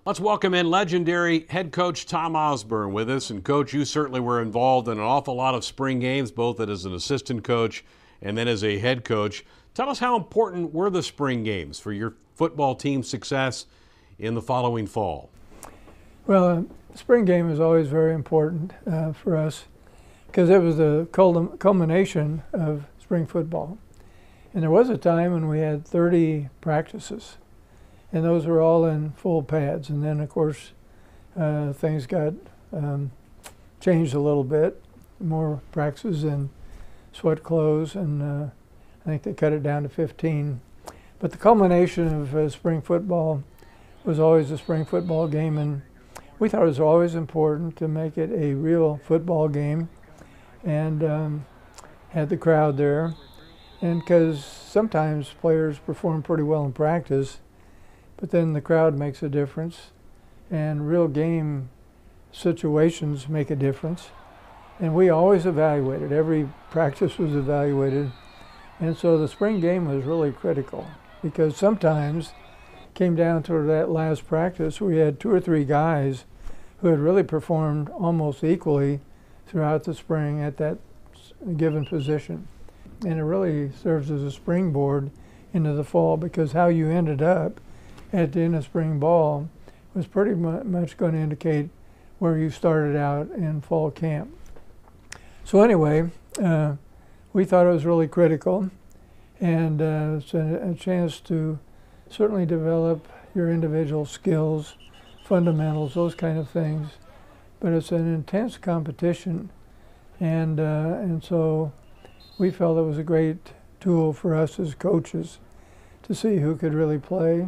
Let's welcome in legendary head coach Tom Osborne with us. And Coach, you certainly were involved in an awful lot of spring games, both as an assistant coach and then as a head coach. Tell us how important were the spring games for your football team's success in the following fall? Well, spring game is always very important for us because it was the culmination of spring football. And there was a time when we had 30 practices, and those were all in full pads. And then, of course, things got changed a little bit, more practices in sweat clothes, and I think they cut it down to 15. But the culmination of spring football was always a spring football game, and we thought it was always important to make it a real football game and had the crowd there. And because sometimes players perform pretty well in practice, but then the crowd makes a difference, and real game situations make a difference. And we always evaluated. Every practice was evaluated. And so the spring game was really critical because sometimes it came down to that last practice. We had 2 or 3 guys who had really performed almost equally throughout the spring at that given position. And it really serves as a springboard into the fall because how you ended up at the end of spring ball was pretty much going to indicate where you started out in fall camp. So anyway, we thought it was really critical, and it's a chance to certainly develop your individual skills, fundamentals, those kind of things. But it's an intense competition, and so we felt it was a great tool for us as coaches to see who could really play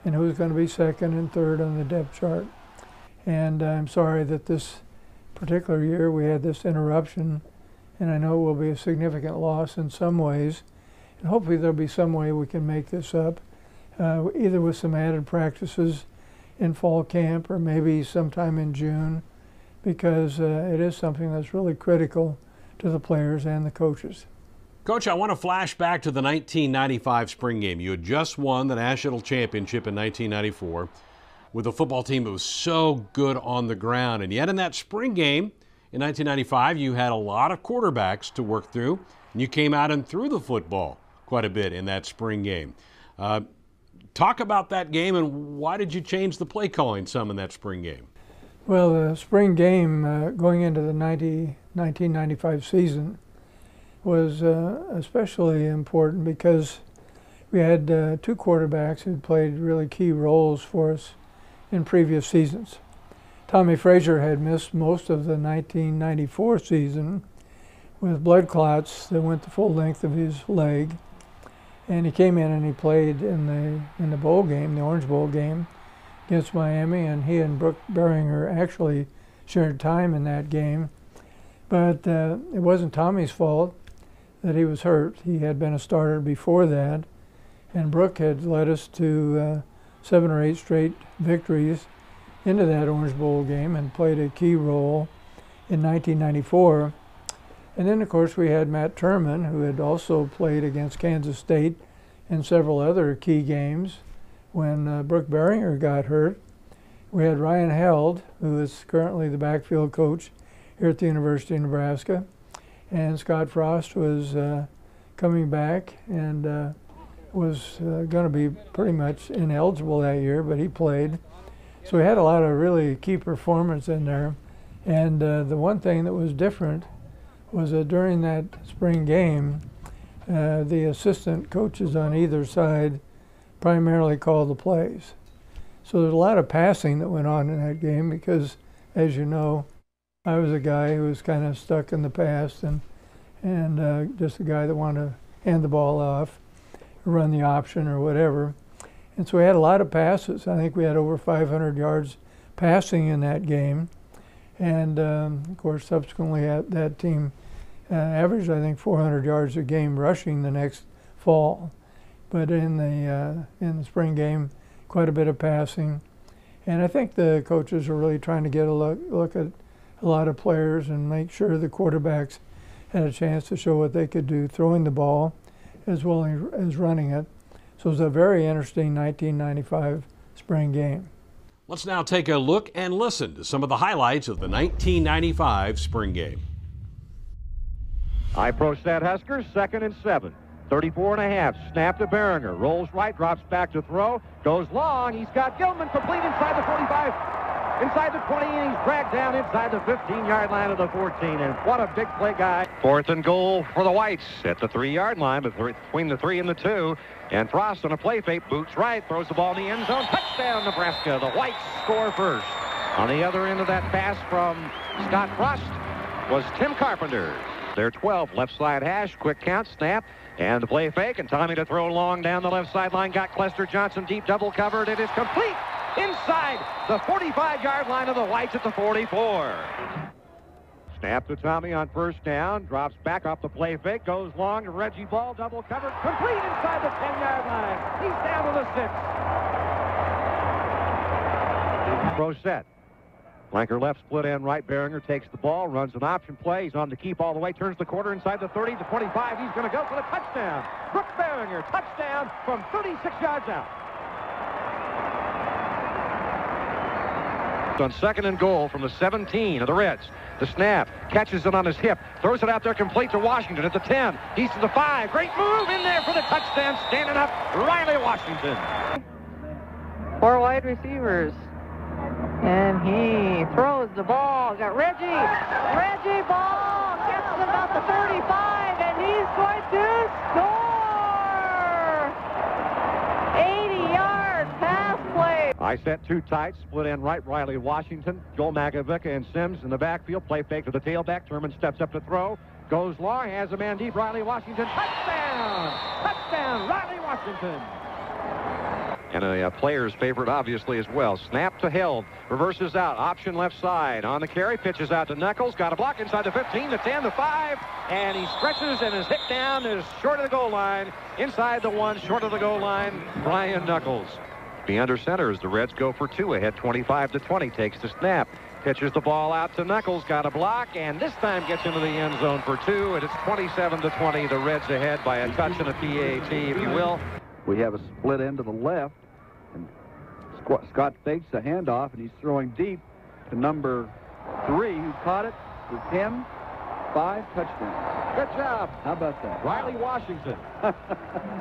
and who was going to be second and third on the depth chart. And I'm sorry that this particular year we had this interruption, and I know it will be a significant loss in some ways, and hopefully there'll be some way we can make this up, either with some added practices in fall camp or maybe sometime in June, because it is something that's really critical to the players and the coaches. Coach, I want to flash back to the 1995 spring game. You had just won the national championship in 1994 with a football team that was so good on the ground. And yet in that spring game in 1995, you had a lot of quarterbacks to work through, and you came out and threw the football quite a bit in that spring game. Talk about that game, and why did you change the play calling some in that spring game? Well, the spring game going into the 1995 season was especially important because we had 2 quarterbacks who played really key roles for us in previous seasons. Tommy Frazier had missed most of the 1994 season with blood clots that went the full length of his leg, and he came in and he played in the bowl game, the Orange Bowl game against Miami, and he and Brooke Beringer actually shared time in that game. But it wasn't Tommy's fault that he was hurt. He had been a starter before that, and Brooke had led us to 7 or 8 straight victories into that Orange Bowl game and played a key role in 1994. And then, of course, we had Matt Turman, who had also played against Kansas State and several other key games when Brooke Beringer got hurt. We had Ryan Held, who is currently the backfield coach here at the University of Nebraska. And Scott Frost was coming back and was going to be pretty much ineligible that year, but he played. So we had a lot of really key performance in there. And the one thing that was different was that during that spring game, the assistant coaches on either side primarily called the plays. So there's a lot of passing that went on in that game because, as you know, I was a guy who was kind of stuck in the past and just a guy that wanted to hand the ball off, run the option or whatever. And so we had a lot of passes. I think we had over 500 yards passing in that game. And of course, subsequently that team averaged, I think, 400 yards a game rushing the next fall. But in the spring game, quite a bit of passing. And I think the coaches are really trying to get a look at a lot of players and make sure the quarterbacks had a chance to show what they could do throwing the ball as well as running it. So it was a very interesting 1995 spring game. Let's now take a look and listen to some of the highlights of the 1995 spring game. High pro set Huskers, 2nd and 7. 34.5. Snap to Behringer. Rolls right, drops back to throw. Goes long. He's got Gilman complete inside the 45. Inside the 20, and he's dragged down inside the 15-yard line of the 14. And what a big play guy. 4th and goal for the Whites at the 3-yard line, between the 3 and the 2. And Frost on a play fake, boots right, throws the ball in the end zone. Touchdown, Nebraska. The Whites score first. On the other end of that pass from Scott Frost was Tim Carpenter. They're 12, left side hash, quick count, snap, and the play fake, and Tommy to throw long down the left sideline. Got Clester Johnson deep, double covered. It is complete inside the 45-yard line of the Whites at the 44. Snap to Tommy on first down, drops back off the play fake, goes long to Reggie Ball, double covered, complete inside the 10-yard line. He's down to the 6. Pro set. Flanker left, split end right. Behringer takes the ball, runs an option play. He's on the keep all the way, turns the quarter inside the 30, the 25. He's going to go for the touchdown. Brooks Behringer, touchdown from 36 yards out. On 2nd and goal from the 17 of the Reds. The snap, catches it on his hip, throws it out there complete to Washington at the 10. He's to the 5. Great move in there for the touchdown. Standing up, Riley Washington. 4 wide receivers. And he throws the ball. Got Reggie. Reggie Ball gets him about the 35, and he's going to score. 80-yard pass play. I set 2 tight, split end right, Riley Washington, Joel Magavica and Sims in the backfield. Play fake to the tailback. Turman steps up to throw. Goes long, has a man deep. Riley Washington. Touchdown! Touchdown, Riley Washington. And a player's favorite, obviously, as well. Snap to Held. Reverses out. Option left side. On the carry. Pitches out to Knuckles. Got a block inside the 15, the 10, the 5. And he stretches and is hit down. Is short of the goal line. Inside the 1, short of the goal line. Brian Knuckles. Be under center as the Reds go for 2. Ahead 25-20. Takes the snap. Pitches the ball out to Knuckles. Got a block. And this time gets into the end zone for 2. And it's 27-20. The Reds ahead by a touch and a PAT, if you will. We have a split end to the left. And Scott fakes the handoff, and he's throwing deep to number 3, who caught it for 10, 5 touchdowns. Good job. How about that? Riley Washington.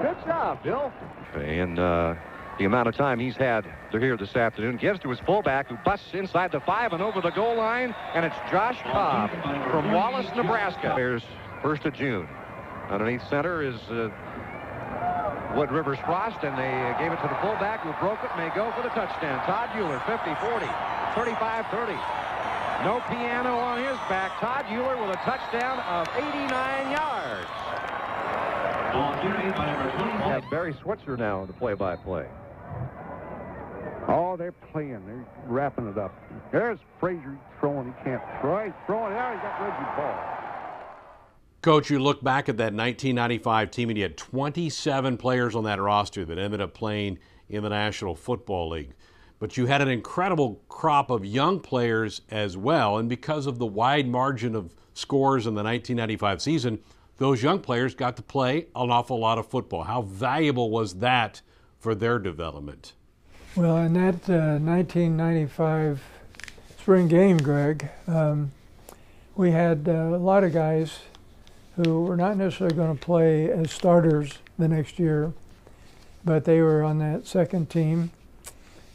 Good job, Bill. And the amount of time he's had here this afternoon gives to his fullback, who busts inside the 5 and over the goal line, and it's Josh Cobb from Wallace, Nebraska. There's 1st of June. Underneath center is Wood Rivers Frost, and they gave it to the fullback, who broke it, may go for the touchdown. Todd Euler, 50, 40, 35, 30. No piano on his back. Todd Euler with a touchdown of 89 yards. We have Barry Switzer now in the play-by-play. Oh, they're playing. They're wrapping it up. There's Frazier throwing. He can't throw. He's throwing out. He's got Reggie Ball. Coach, you look back at that 1995 team, and you had 27 players on that roster that ended up playing in the National Football League. But you had an incredible crop of young players as well, and because of the wide margin of scores in the 1995 season, those young players got to play an awful lot of football. How valuable was that for their development? Well, in that 1995 spring game, Greg, we had a lot of guys who were not necessarily going to play as starters the next year, but they were on that second team.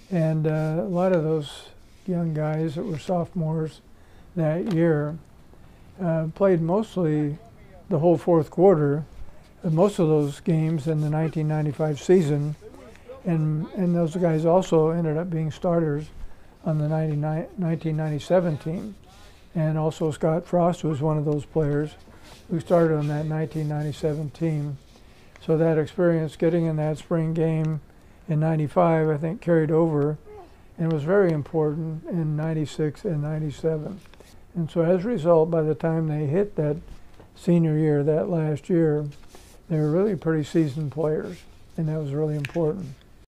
And a lot of those young guys that were sophomores that year played mostly the whole fourth quarter, most of those games in the 1995 season. And those guys also ended up being starters on the 1997 team. And also Scott Frost was one of those players who started on that 1997 team. So that experience getting in that spring game in 95, I think, carried over and was very important in 96 and 97. And so as a result, by the time they hit that senior year, that last year, they were really pretty seasoned players, and that was really important.